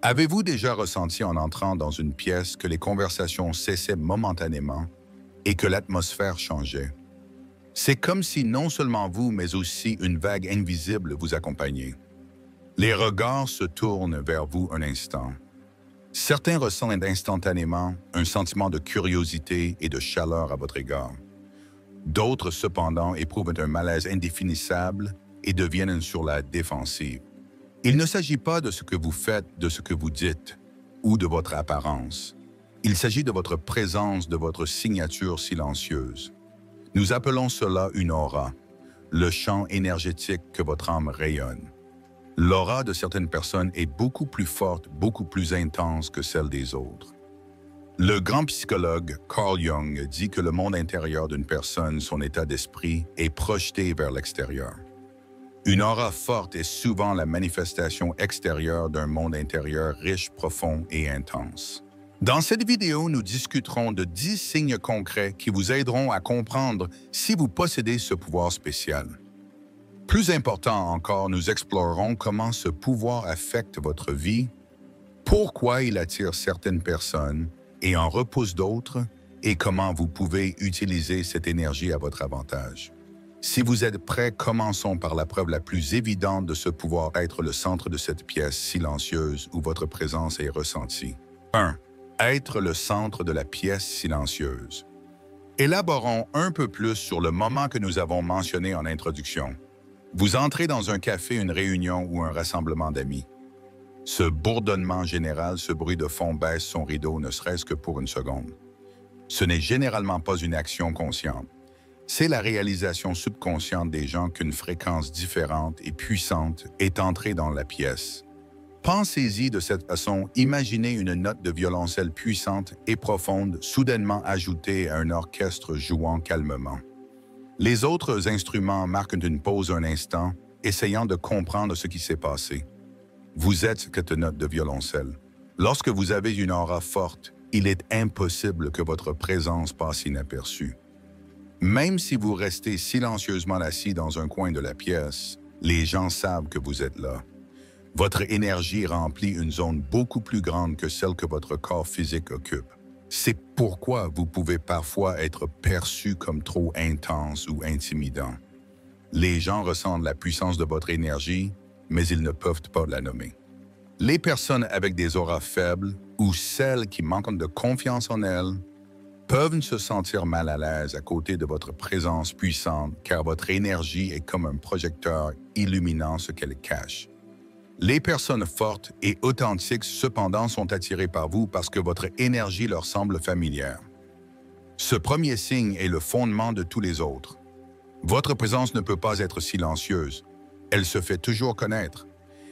Avez-vous déjà ressenti en entrant dans une pièce que les conversations cessaient momentanément et que l'atmosphère changeait? C'est comme si non seulement vous, mais aussi une vague invisible vous accompagnait. Les regards se tournent vers vous un instant. Certains ressentent instantanément un sentiment de curiosité et de chaleur à votre égard. D'autres, cependant, éprouvent un malaise indéfinissable et deviennent sur la défensive. Il ne s'agit pas de ce que vous faites, de ce que vous dites ou de votre apparence. Il s'agit de votre présence, de votre signature silencieuse. Nous appelons cela une aura, le champ énergétique que votre âme rayonne. L'aura de certaines personnes est beaucoup plus forte, beaucoup plus intense que celle des autres. Le grand psychologue Carl Jung dit que le monde intérieur d'une personne, son état d'esprit, est projeté vers l'extérieur. Une aura forte est souvent la manifestation extérieure d'un monde intérieur riche, profond et intense. Dans cette vidéo, nous discuterons de 10 signes concrets qui vous aideront à comprendre si vous possédez ce pouvoir spécial. Plus important encore, nous explorerons comment ce pouvoir affecte votre vie, pourquoi il attire certaines personnes et en repousse d'autres, et comment vous pouvez utiliser cette énergie à votre avantage. Si vous êtes prêts, commençons par la preuve la plus évidente de ce pouvoir être le centre de cette pièce silencieuse où votre présence est ressentie. 1. Être le centre de la pièce silencieuse. Élaborons un peu plus sur le moment que nous avons mentionné en introduction. Vous entrez dans un café, une réunion ou un rassemblement d'amis. Ce bourdonnement général, ce bruit de fond baisse son rideau ne serait-ce que pour une seconde. Ce n'est généralement pas une action consciente. C'est la réalisation subconsciente des gens qu'une fréquence différente et puissante est entrée dans la pièce. Pensez-y de cette façon, imaginez une note de violoncelle puissante et profonde soudainement ajoutée à un orchestre jouant calmement. Les autres instruments marquent une pause un instant, essayant de comprendre ce qui s'est passé. Vous êtes cette note de violoncelle. Lorsque vous avez une aura forte, il est impossible que votre présence passe inaperçue. Même si vous restez silencieusement assis dans un coin de la pièce, les gens savent que vous êtes là. Votre énergie remplit une zone beaucoup plus grande que celle que votre corps physique occupe. C'est pourquoi vous pouvez parfois être perçu comme trop intense ou intimidant. Les gens ressentent la puissance de votre énergie, mais ils ne peuvent pas la nommer. Les personnes avec des auras faibles ou celles qui manquent de confiance en elles peuvent se sentir mal à l'aise à côté de votre présence puissante car votre énergie est comme un projecteur illuminant ce qu'elle cache. Les personnes fortes et authentiques cependant sont attirées par vous parce que votre énergie leur semble familière. Ce premier signe est le fondement de tous les autres. Votre présence ne peut pas être silencieuse. Elle se fait toujours connaître.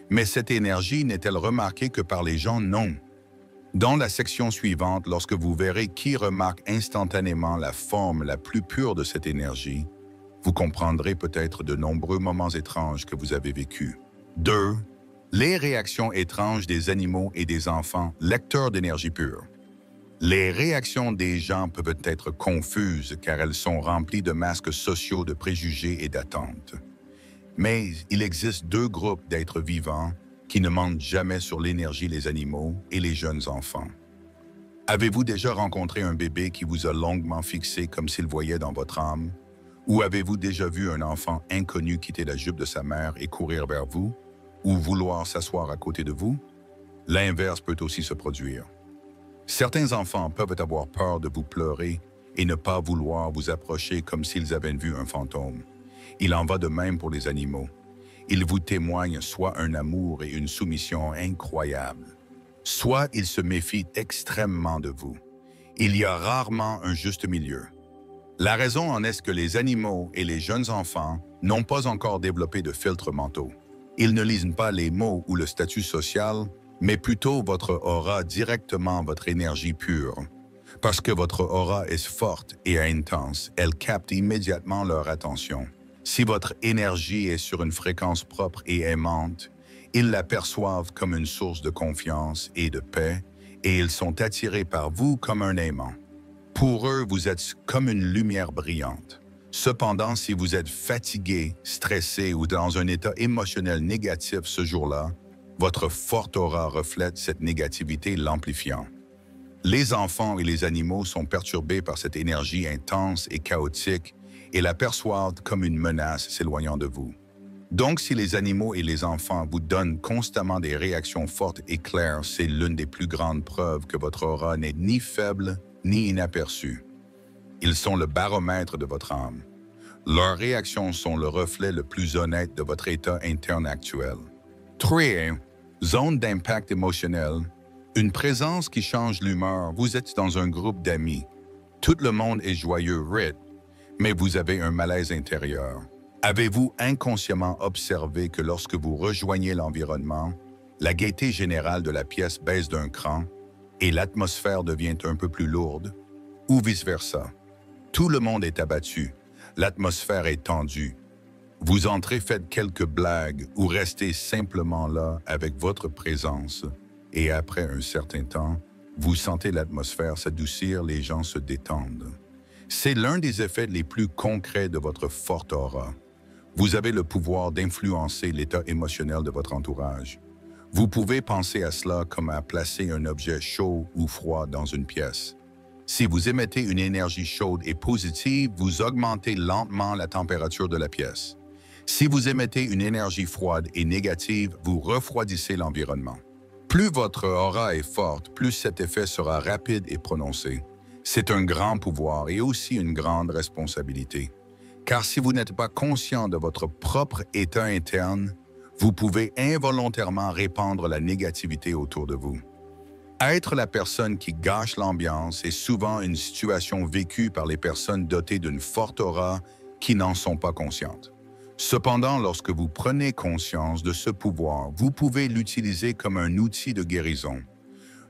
Mais cette énergie n'est-elle remarquée que par les gens? Non. Dans la section suivante, lorsque vous verrez qui remarque instantanément la forme la plus pure de cette énergie, vous comprendrez peut-être de nombreux moments étranges que vous avez vécus. 2. Les réactions étranges des animaux et des enfants, lecteurs d'énergie pure. Les réactions des gens peuvent être confuses car elles sont remplies de masques sociaux, de préjugés et d'attentes. Mais il existe 2 groupes d'êtres vivants qui ne mentent jamais sur l'énergie, les animaux et les jeunes enfants. Avez-vous déjà rencontré un bébé qui vous a longuement fixé comme s'il voyait dans votre âme? Ou avez-vous déjà vu un enfant inconnu quitter la jupe de sa mère et courir vers vous? Ou vouloir s'asseoir à côté de vous? L'inverse peut aussi se produire. Certains enfants peuvent avoir peur de vous pleurer et ne pas vouloir vous approcher comme s'ils avaient vu un fantôme. Il en va de même pour les animaux. Ils vous témoignent soit un amour et une soumission incroyables, soit ils se méfient extrêmement de vous. Il y a rarement un juste milieu. La raison en est que les animaux et les jeunes enfants n'ont pas encore développé de filtres mentaux. Ils ne lisent pas les mots ou le statut social, mais plutôt votre aura, directement votre énergie pure. Parce que votre aura est forte et intense, elle capte immédiatement leur attention. Si votre énergie est sur une fréquence propre et aimante, ils la perçoivent comme une source de confiance et de paix, et ils sont attirés par vous comme un aimant. Pour eux, vous êtes comme une lumière brillante. Cependant, si vous êtes fatigué, stressé ou dans un état émotionnel négatif ce jour-là, Votre forte aura reflète cette négativité, l'amplifiant. Les enfants et les animaux sont perturbés par cette énergie intense et chaotique et la perçoivent comme une menace s'éloignant de vous. Donc, si les animaux et les enfants vous donnent constamment des réactions fortes et claires, c'est l'une des plus grandes preuves que votre aura n'est ni faible ni inaperçue. Ils sont le baromètre de votre âme. Leurs réactions sont le reflet le plus honnête de votre état interne actuel. 3. Zone d'impact émotionnel. Une présence qui change l'humeur. Vous êtes dans un groupe d'amis. Tout le monde est joyeux, mais vous avez un malaise intérieur. Avez-vous inconsciemment observé que lorsque vous rejoignez l'environnement, la gaieté générale de la pièce baisse d'un cran et l'atmosphère devient un peu plus lourde? Ou vice-versa? Tout le monde est abattu, l'atmosphère est tendue. Vous entrez, faites quelques blagues ou restez simplement là avec votre présence et après un certain temps, vous sentez l'atmosphère s'adoucir, les gens se détendent. C'est l'un des effets les plus concrets de votre forte aura. Vous avez le pouvoir d'influencer l'état émotionnel de votre entourage. Vous pouvez penser à cela comme à placer un objet chaud ou froid dans une pièce. Si vous émettez une énergie chaude et positive, vous augmentez lentement la température de la pièce. Si vous émettez une énergie froide et négative, vous refroidissez l'environnement. Plus votre aura est forte, plus cet effet sera rapide et prononcé. C'est un grand pouvoir et aussi une grande responsabilité. Car si vous n'êtes pas conscient de votre propre état interne, vous pouvez involontairement répandre la négativité autour de vous. Être la personne qui gâche l'ambiance est souvent une situation vécue par les personnes dotées d'une forte aura qui n'en sont pas conscientes. Cependant, lorsque vous prenez conscience de ce pouvoir, vous pouvez l'utiliser comme un outil de guérison.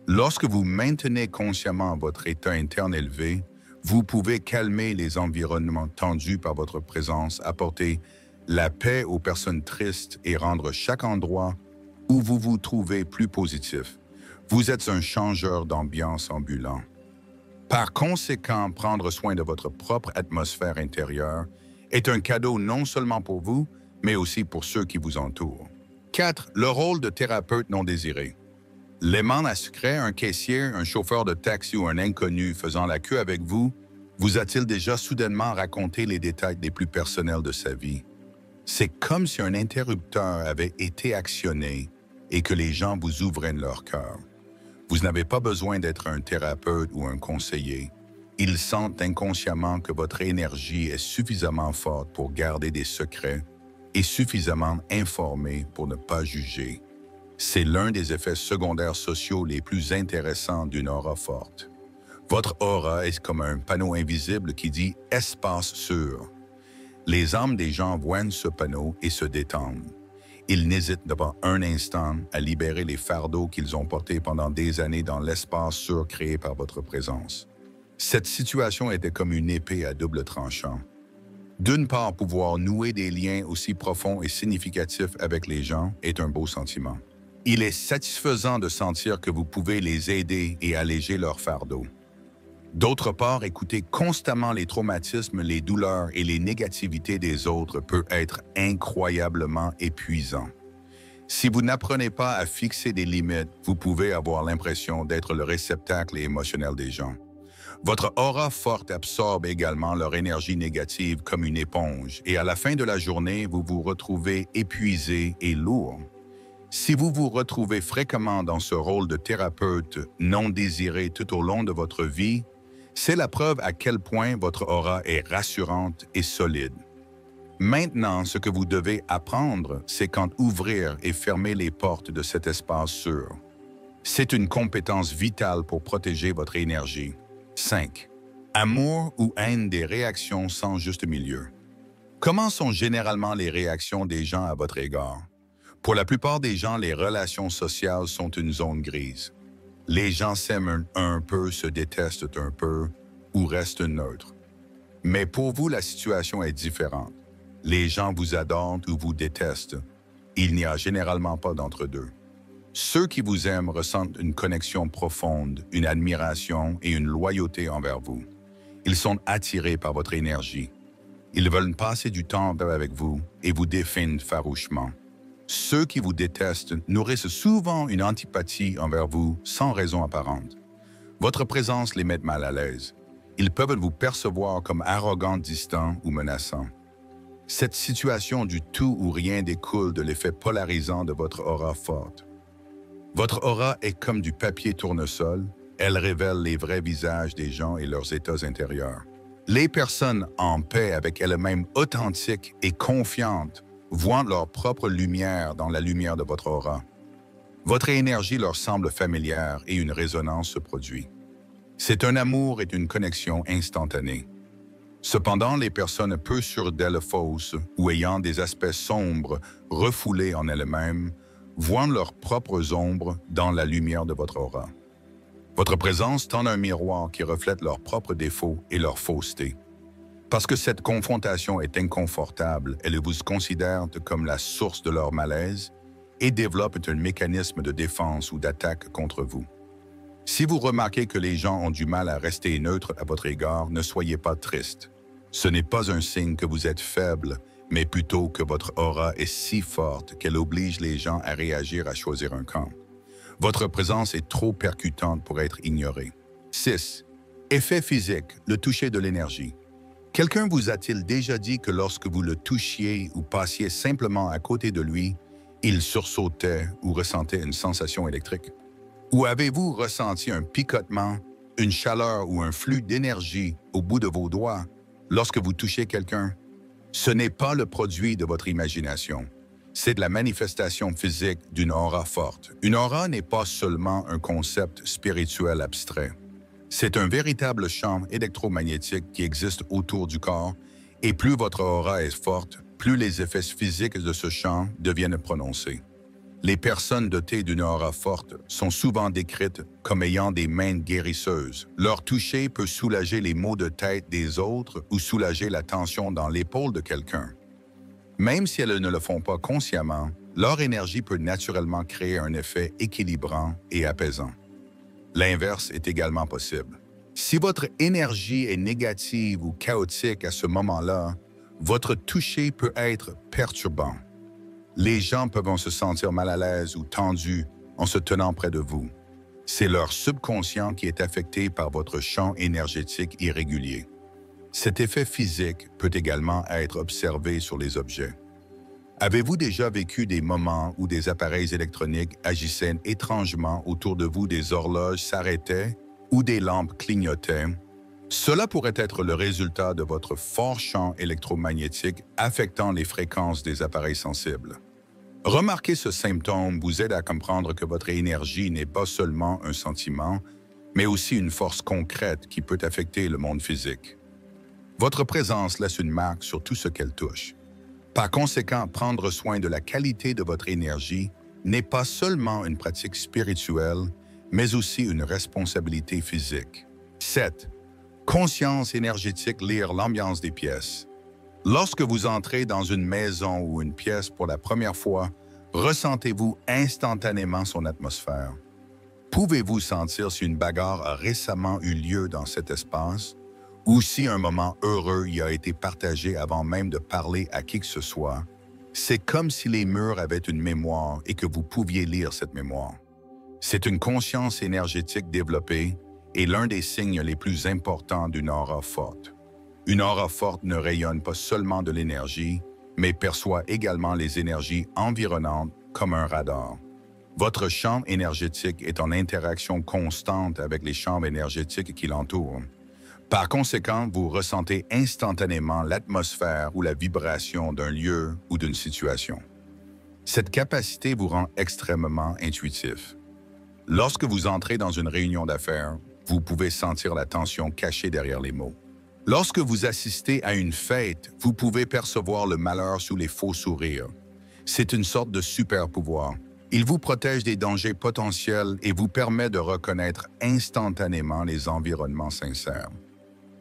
Lorsque vous maintenez consciemment votre état interne élevé, vous pouvez calmer les environnements tendus par votre présence, apporter la paix aux personnes tristes et rendre chaque endroit où vous vous trouvez plus positif. Vous êtes un changeur d'ambiance ambulant. Par conséquent, prendre soin de votre propre atmosphère intérieure est un cadeau non seulement pour vous, mais aussi pour ceux qui vous entourent. 4. Le rôle de thérapeute non désiré. L'aimant à sucré, un caissier, un chauffeur de taxi ou un inconnu faisant la queue avec vous a-t-il déjà soudainement raconté les détails les plus personnels de sa vie? C'est comme si un interrupteur avait été actionné et que les gens vous ouvraient leur cœur. Vous n'avez pas besoin d'être un thérapeute ou un conseiller. Ils sentent inconsciemment que votre énergie est suffisamment forte pour garder des secrets et suffisamment informée pour ne pas juger. C'est l'un des effets secondaires sociaux les plus intéressants d'une aura forte. Votre aura est comme un panneau invisible qui dit « espace sûr ». Les âmes des gens voient ce panneau et se détendent. Ils n'hésitent pas un instant à libérer les fardeaux qu'ils ont portés pendant des années dans l'espace sûr créé par votre présence. Cette situation était comme une épée à double tranchant. D'une part, pouvoir nouer des liens aussi profonds et significatifs avec les gens est un beau sentiment. Il est satisfaisant de sentir que vous pouvez les aider et alléger leurs fardeaux. D'autre part, écouter constamment les traumatismes, les douleurs et les négativités des autres peut être incroyablement épuisant. Si vous n'apprenez pas à fixer des limites, vous pouvez avoir l'impression d'être le réceptacle émotionnel des gens. Votre aura forte absorbe également leur énergie négative comme une éponge et à la fin de la journée, vous vous retrouvez épuisé et lourd. Si vous vous retrouvez fréquemment dans ce rôle de thérapeute non désiré tout au long de votre vie, c'est la preuve à quel point votre aura est rassurante et solide. Maintenant, ce que vous devez apprendre, c'est quand ouvrir et fermer les portes de cet espace sûr. C'est une compétence vitale pour protéger votre énergie. 5. Amour ou haine des réactions sans juste milieu. Comment sont généralement les réactions des gens à votre égard? Pour la plupart des gens, les relations sociales sont une zone grise. Les gens s'aiment un peu, se détestent un peu ou restent neutres. Mais pour vous, la situation est différente. Les gens vous adorent ou vous détestent. Il n'y a généralement pas d'entre-deux. Ceux qui vous aiment ressentent une connexion profonde, une admiration et une loyauté envers vous. Ils sont attirés par votre énergie. Ils veulent passer du temps avec vous et vous défient farouchement. Ceux qui vous détestent nourrissent souvent une antipathie envers vous sans raison apparente. Votre présence les met mal à l'aise. Ils peuvent vous percevoir comme arrogant, distant ou menaçant. Cette situation du tout ou rien découle de l'effet polarisant de votre aura forte. Votre aura est comme du papier tournesol, elle révèle les vrais visages des gens et leurs états intérieurs. Les personnes en paix avec elles-mêmes, authentiques et confiantes, voient leur propre lumière dans la lumière de votre aura. Votre énergie leur semble familière et une résonance se produit. C'est un amour et une connexion instantanée. Cependant, les personnes peu sûres d'elles fausses ou ayant des aspects sombres refoulés en elles-mêmes voient leurs propres ombres dans la lumière de votre aura. Votre présence tend un miroir qui reflète leurs propres défauts et leur fausseté. Parce que cette confrontation est inconfortable, elles vous considèrent comme la source de leur malaise et développent un mécanisme de défense ou d'attaque contre vous. Si vous remarquez que les gens ont du mal à rester neutres à votre égard, ne soyez pas triste. Ce n'est pas un signe que vous êtes faible, mais plutôt que votre aura est si forte qu'elle oblige les gens à réagir à choisir un camp. Votre présence est trop percutante pour être ignorée. 6. Effet physique, le toucher de l'énergie. Quelqu'un vous a-t-il déjà dit que lorsque vous le touchiez ou passiez simplement à côté de lui, il sursautait ou ressentait une sensation électrique? Ou avez-vous ressenti un picotement, une chaleur ou un flux d'énergie au bout de vos doigts lorsque vous touchez quelqu'un? Ce n'est pas le produit de votre imagination. C'est de la manifestation physique d'une aura forte. Une aura n'est pas seulement un concept spirituel abstrait. C'est un véritable champ électromagnétique qui existe autour du corps, et plus votre aura est forte, plus les effets physiques de ce champ deviennent prononcés. Les personnes dotées d'une aura forte sont souvent décrites comme ayant des mains guérisseuses. Leur toucher peut soulager les maux de tête des autres ou soulager la tension dans l'épaule de quelqu'un. Même si elles ne le font pas consciemment, leur énergie peut naturellement créer un effet équilibrant et apaisant. L'inverse est également possible. Si votre énergie est négative ou chaotique à ce moment-là, votre toucher peut être perturbant. Les gens peuvent se sentir mal à l'aise ou tendus en se tenant près de vous. C'est leur subconscient qui est affecté par votre champ énergétique irrégulier. Cet effet physique peut également être observé sur les objets. Avez-vous déjà vécu des moments où des appareils électroniques agissaient étrangement autour de vous, des horloges s'arrêtaient ou des lampes clignotaient? Cela pourrait être le résultat de votre fort champ électromagnétique affectant les fréquences des appareils sensibles. Remarquer ce symptôme vous aide à comprendre que votre énergie n'est pas seulement un sentiment, mais aussi une force concrète qui peut affecter le monde physique. Votre présence laisse une marque sur tout ce qu'elle touche. Par conséquent, prendre soin de la qualité de votre énergie n'est pas seulement une pratique spirituelle, mais aussi une responsabilité physique. 7. Conscience énergétique, lire l'ambiance des pièces. Lorsque vous entrez dans une maison ou une pièce pour la première fois, ressentez-vous instantanément son atmosphère. Pouvez-vous sentir si une bagarre a récemment eu lieu dans cet espace ou si un moment heureux y a été partagé avant même de parler à qui que ce soit? C'est comme si les murs avaient une mémoire et que vous pouviez lire cette mémoire. C'est une conscience énergétique développée et l'un des signes les plus importants d'une aura forte. Une aura forte ne rayonne pas seulement de l'énergie, mais perçoit également les énergies environnantes comme un radar. Votre champ énergétique est en interaction constante avec les champs énergétiques qui l'entourent. Par conséquent, vous ressentez instantanément l'atmosphère ou la vibration d'un lieu ou d'une situation. Cette capacité vous rend extrêmement intuitif. Lorsque vous entrez dans une réunion d'affaires, vous pouvez sentir la tension cachée derrière les mots. Lorsque vous assistez à une fête, vous pouvez percevoir le malheur sous les faux sourires. C'est une sorte de super-pouvoir. Il vous protège des dangers potentiels et vous permet de reconnaître instantanément les environnements sincères.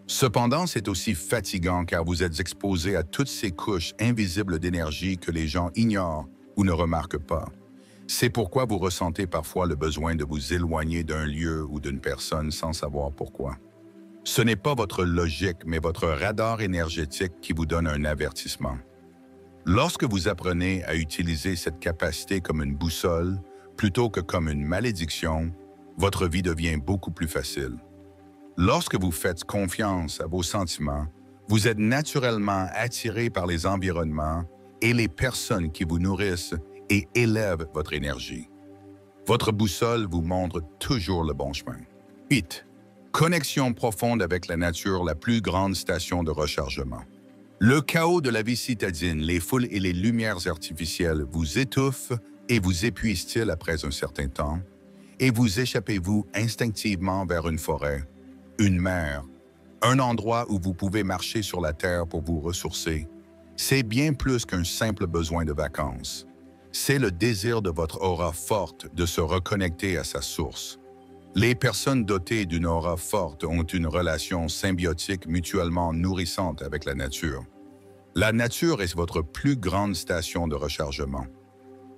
Cependant, c'est aussi fatigant car vous êtes exposé à toutes ces couches invisibles d'énergie que les gens ignorent ou ne remarquent pas. C'est pourquoi vous ressentez parfois le besoin de vous éloigner d'un lieu ou d'une personne sans savoir pourquoi. Ce n'est pas votre logique, mais votre radar énergétique qui vous donne un avertissement. Lorsque vous apprenez à utiliser cette capacité comme une boussole plutôt que comme une malédiction, votre vie devient beaucoup plus facile. Lorsque vous faites confiance à vos sentiments, vous êtes naturellement attiré par les environnements et les personnes qui vous nourrissent et élèvent votre énergie. Votre boussole vous montre toujours le bon chemin. 8. Connexion profonde avec la nature, la plus grande station de rechargement. Le chaos de la vie citadine, les foules et les lumières artificielles vous étouffent et vous épuisent-ils après un certain temps, et vous échappez-vous instinctivement vers une forêt, une mer, un endroit où vous pouvez marcher sur la terre pour vous ressourcer. C'est bien plus qu'un simple besoin de vacances. C'est le désir de votre aura forte de se reconnecter à sa source. Les personnes dotées d'une aura forte ont une relation symbiotique mutuellement nourrissante avec la nature. La nature est votre plus grande station de rechargement.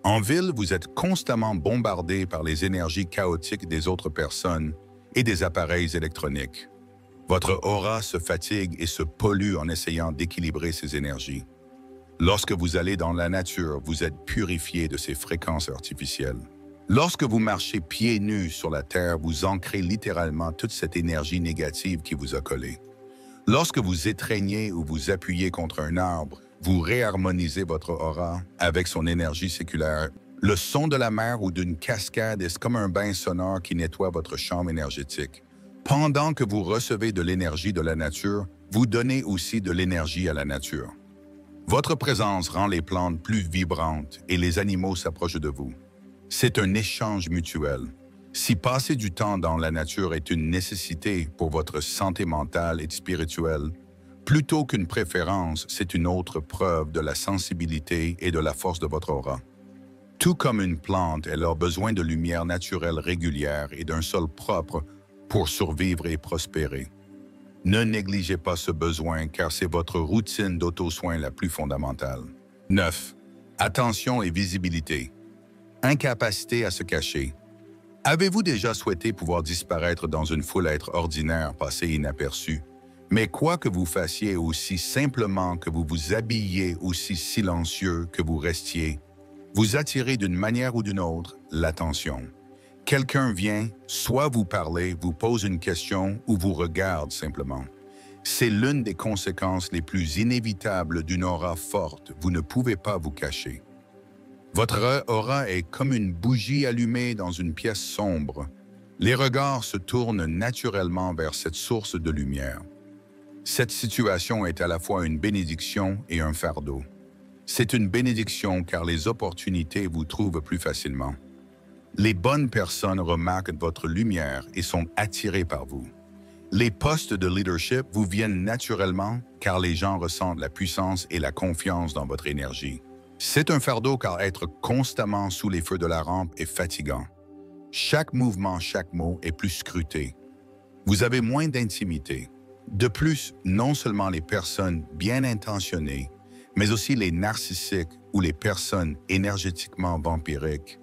En ville, vous êtes constamment bombardé par les énergies chaotiques des autres personnes et des appareils électroniques. Votre aura se fatigue et se pollue en essayant d'équilibrer ces énergies. Lorsque vous allez dans la nature, vous êtes purifié de ces fréquences artificielles. Lorsque vous marchez pieds nus sur la terre, vous ancrez littéralement toute cette énergie négative qui vous a collé. Lorsque vous étreignez ou vous appuyez contre un arbre, vous réharmonisez votre aura avec son énergie séculaire. Le son de la mer ou d'une cascade est comme un bain sonore qui nettoie votre chambre énergétique. Pendant que vous recevez de l'énergie de la nature, vous donnez aussi de l'énergie à la nature. Votre présence rend les plantes plus vibrantes et les animaux s'approchent de vous. C'est un échange mutuel. Si passer du temps dans la nature est une nécessité pour votre santé mentale et spirituelle, plutôt qu'une préférence, c'est une autre preuve de la sensibilité et de la force de votre aura. Tout comme une plante, elle a besoin de lumière naturelle régulière et d'un sol propre pour survivre et prospérer. Ne négligez pas ce besoin car c'est votre routine d'auto-soin la plus fondamentale. 9. Attention et visibilité. Incapacité à se cacher. Avez-vous déjà souhaité pouvoir disparaître dans une foule à être ordinaire, passer inaperçu? Mais quoi que vous fassiez aussi simplement que vous vous habilliez aussi silencieux que vous restiez, vous attirez d'une manière ou d'une autre l'attention. Quelqu'un vient, soit vous parler, vous pose une question ou vous regarde simplement. C'est l'une des conséquences les plus inévitables d'une aura forte. Vous ne pouvez pas vous cacher. Votre aura est comme une bougie allumée dans une pièce sombre. Les regards se tournent naturellement vers cette source de lumière. Cette situation est à la fois une bénédiction et un fardeau. C'est une bénédiction car les opportunités vous trouvent plus facilement. Les bonnes personnes remarquent votre lumière et sont attirées par vous. Les postes de leadership vous viennent naturellement car les gens ressentent la puissance et la confiance dans votre énergie. C'est un fardeau car être constamment sous les feux de la rampe est fatigant. Chaque mouvement, chaque mot est plus scruté. Vous avez moins d'intimité. De plus, non seulement les personnes bien intentionnées, mais aussi les narcissiques ou les personnes énergétiquement vampiriques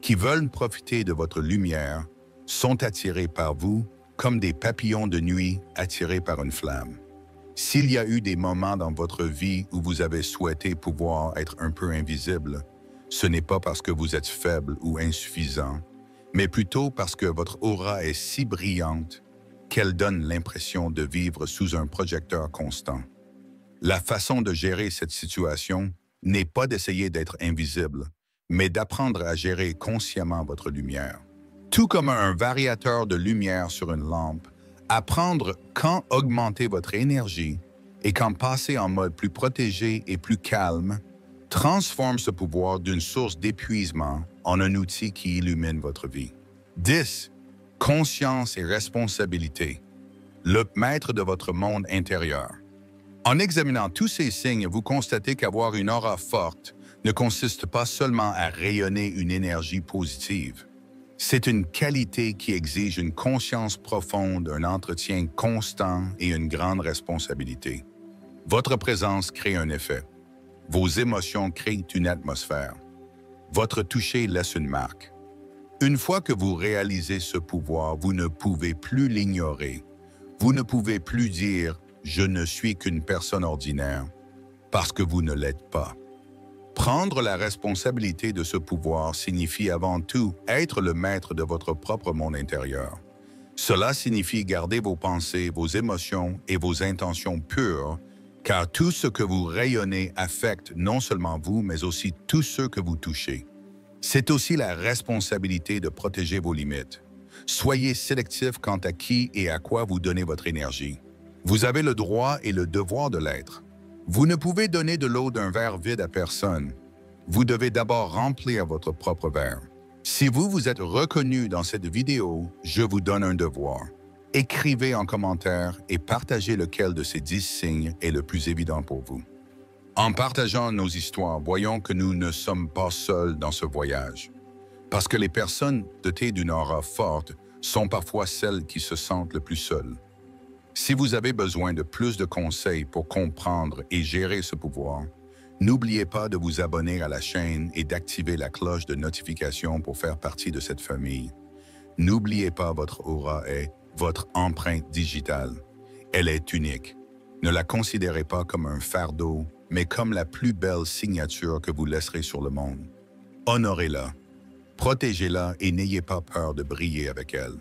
qui veulent profiter de votre lumière sont attirés par vous comme des papillons de nuit attirés par une flamme. S'il y a eu des moments dans votre vie où vous avez souhaité pouvoir être un peu invisible, ce n'est pas parce que vous êtes faible ou insuffisant, mais plutôt parce que votre aura est si brillante qu'elle donne l'impression de vivre sous un projecteur constant. La façon de gérer cette situation n'est pas d'essayer d'être invisible, mais d'apprendre à gérer consciemment votre lumière. Tout comme un variateur de lumière sur une lampe, apprendre quand augmenter votre énergie et quand passer en mode plus protégé et plus calme transforme ce pouvoir d'une source d'épuisement en un outil qui illumine votre vie. 10. Conscience et responsabilité. Le maître de votre monde intérieur. En examinant tous ces signes, vous constatez qu'avoir une aura forte ne consiste pas seulement à rayonner une énergie positive. C'est une qualité qui exige une conscience profonde, un entretien constant et une grande responsabilité. Votre présence crée un effet. Vos émotions créent une atmosphère. Votre toucher laisse une marque. Une fois que vous réalisez ce pouvoir, vous ne pouvez plus l'ignorer. Vous ne pouvez plus dire « je ne suis qu'une personne ordinaire » parce que vous ne l'êtes pas. Prendre la responsabilité de ce pouvoir signifie avant tout être le maître de votre propre monde intérieur. Cela signifie garder vos pensées, vos émotions et vos intentions pures, car tout ce que vous rayonnez affecte non seulement vous, mais aussi tous ceux que vous touchez. C'est aussi la responsabilité de protéger vos limites. Soyez sélectif quant à qui et à quoi vous donnez votre énergie. Vous avez le droit et le devoir de l'être. Vous ne pouvez donner de l'eau d'un verre vide à personne. Vous devez d'abord remplir votre propre verre. Si vous vous êtes reconnu dans cette vidéo, je vous donne un devoir. Écrivez en commentaire et partagez lequel de ces 10 signes est le plus évident pour vous. En partageant nos histoires, voyons que nous ne sommes pas seuls dans ce voyage. Parce que les personnes dotées d'une aura forte sont parfois celles qui se sentent le plus seules. Si vous avez besoin de plus de conseils pour comprendre et gérer ce pouvoir, n'oubliez pas de vous abonner à la chaîne et d'activer la cloche de notification pour faire partie de cette famille. N'oubliez pas, votre aura est votre empreinte digitale. Elle est unique. Ne la considérez pas comme un fardeau, mais comme la plus belle signature que vous laisserez sur le monde. Honorez-la, protégez-la et n'ayez pas peur de briller avec elle.